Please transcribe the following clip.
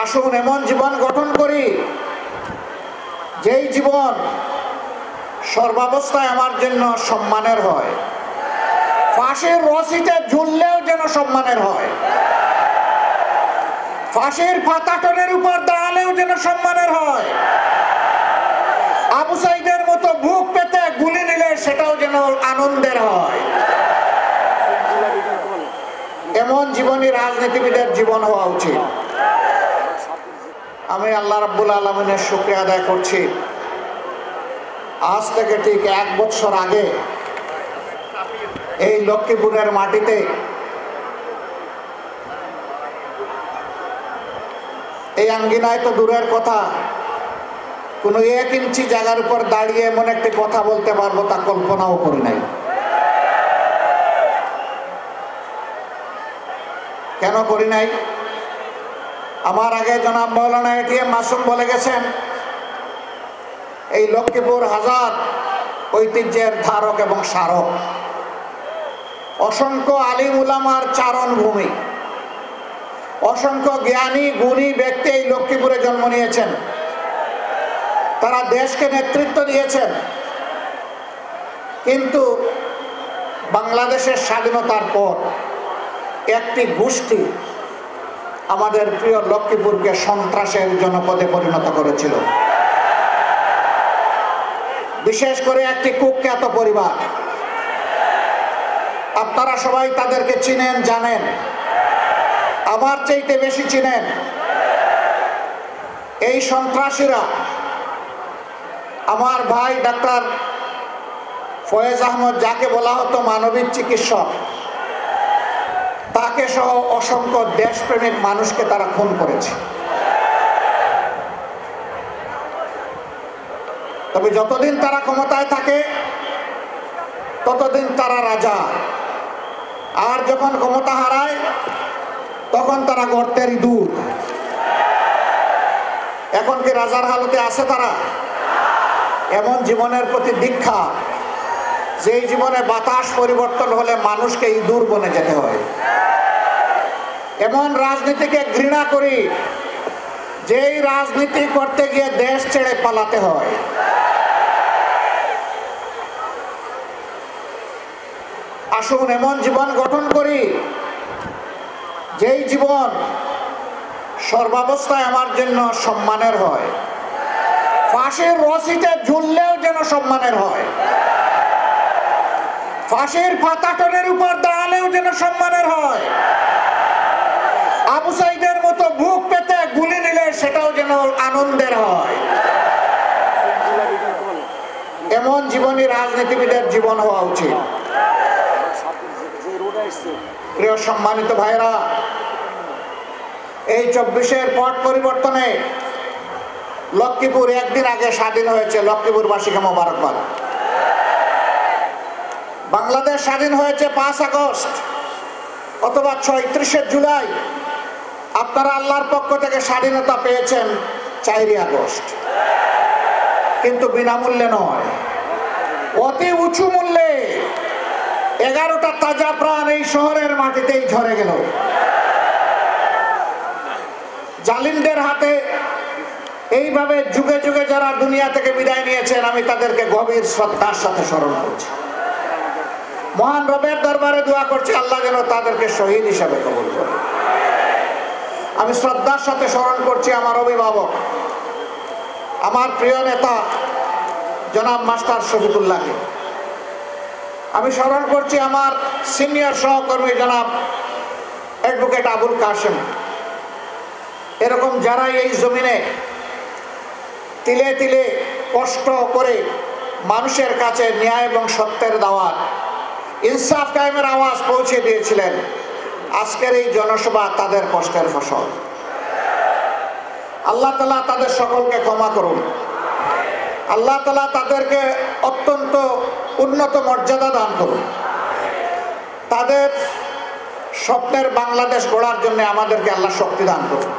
আসুন এমন জীবন গঠন করি যেই জীবন সর্বাবস্থায় আমার জন্য সম্মানের হয়, ফাঁসির রশিতে ঝুললেও যেন সম্মানের হয়, ফাঁসির পাতাটনের উপর দাঁড়ালেও যেন সম্মানের হয়, আবু সাইদের মতো বুক পেতে গুলি নিলে সেটাও যেন আনন্দের হয়। এমন জীবনই রাজনীতিবিদের জীবন হওয়া উচিত। আমি আল্লাহ রাব্বুল আলামিনের শুকরিয়া আদায় করছি, আজ থেকে ঠিক 1 বছর আগে এই লক্ষ্মীপুরের মাটিতে এই আঙ্গিনায় তো দূরের কথা, কোনো 1 ইঞ্চি জায়গার উপর দাঁড়িয়ে এমন একটি কথা বলতে পারবো তা কল্পনাও করি নাই। কেন করি নাই? আমার আগে জনাব মাওলানা এটিএম মাসুম বলে গেছেন, এই লক্ষ্মীপুর হাজার ঐতিহ্যের ধারক এবং স্মারক, অসংখ্য আলিম উলামার চারণ ভূমি, অসংখ্য জ্ঞানী গুণী ব্যক্তি এই লক্ষ্মীপুরে জন্ম নিয়েছেন, তারা দেশকে নেতৃত্ব দিয়েছেন। কিন্তু বাংলাদেশের স্বাধীনতার পর একটি গোষ্ঠী আমাদের প্রিয় লক্ষ্মীপুরকে সন্ত্রাসের জনপদে পরিণত করেছিল। বিশেষ করে একটি কুখ্যাত পরিবার, আপনারা সবাই তাদেরকে চিনেন, জানেন, আমার চাইতে বেশি চিনেন। এই সন্ত্রাসীরা আমার ভাই ডাক্তার ফয়েজ আহমদ, যাকে বলা হতো মানবিক চিকিৎসক, তাকে সহ অসংখ্য দেশপ্রেমিক মানুষকে তারা খুন করেছে। তবে যতদিন তারা ক্ষমতায় থাকে ততদিন তারা রাজা, আর যখন ক্ষমতা হারায় তখন তারা গর্তের ইঁদুর। এখন কি রাজার হালতে আছে তারা? এমন জীবনের প্রতি দীক্ষা, যেই জীবনে বাতাস পরিবর্তন হলে মানুষকে ইঁদুর বনে যেতে হয়। এমন রাজনীতিকে ঘৃণা করি, যেই রাজনীতি করতে গিয়ে দেশ ছেড়ে পালাতে হয়। আসুন এমন জীবন গঠন করি যেই জীবন সর্বাবস্থায় আমার জন্য সম্মানের হয়, ফাঁসির রশিতে ঝুললেও যেন সম্মানের হয়, ফাঁসির পাতাটনের উপর দাঁড়ালেও যেন সম্মানের হয়, আবু সাইদের মতো বুক পেতে গুলি নিলে সেটাও যেন আনন্দের হয়। এমন জীবনই রাজনীতিবিদের জীবন হওয়া উচিত। প্রিয় সম্মানিত ভাইরা, এই 24-এর পট পরিবর্তনে লক্ষ্মীপুর একদিন আগে স্বাধীন হয়েছে। লক্ষ্মীপুরবাসীকে মোবারকবাদ। বাংলাদেশ স্বাধীন হয়েছে 5 আগস্ট অথবা 36 জুলাই। আপনারা আল্লাহর পক্ষ থেকে স্বাধীনতা পেয়েছেন 4 আগস্ট, কিন্তু বিনামূল্যে নয়, অতি উঁচু মূল্যে। 11টা তাজা প্রাণ এই শহরের মাটিতেই ঝরে গেল। জালিমদের হাতে এইভাবে যুগে যুগে যারা দুনিয়া থেকে বিদায় নিয়েছেন, আমি তাদেরকে গভীর শ্রদ্ধার সাথে স্মরণ করছি। মহান রবের দরবারে দোয়া করছি, আল্লাহ যেন তাদেরকে শহীদ হিসাবে কবুল করে। আমি শ্রদ্ধার সাথে স্মরণ করছি আমার অভিভাবক, আমার প্রিয় নেতা জনাব মাস্টার শফিকুল্লাহকে। আমি স্মরণ করছি আমার সিনিয়র সহকর্মী জনাব অ্যাডভোকেট আবুল কাশেম। এরকম যারা এই জমিনে তিলে তিলে কষ্ট করে মানুষের কাছে ন্যায় এবং সত্যের দাওয়াত, ইনসাফ কায়েমের আওয়াজ পৌঁছে দিয়েছিলেন, আজকের এই জনসভা তাদের কষ্টের ফসল। আল্লাহ তাআলা তাদের সকলকে ক্ষমা করুন। আল্লাহ তাআলা তাদেরকে অত্যন্ত উন্নত মর্যাদা দান করুন। তাদের স্বপ্নের বাংলাদেশ গড়ার জন্য আমাদেরকে আল্লাহ শক্তি দান করুন।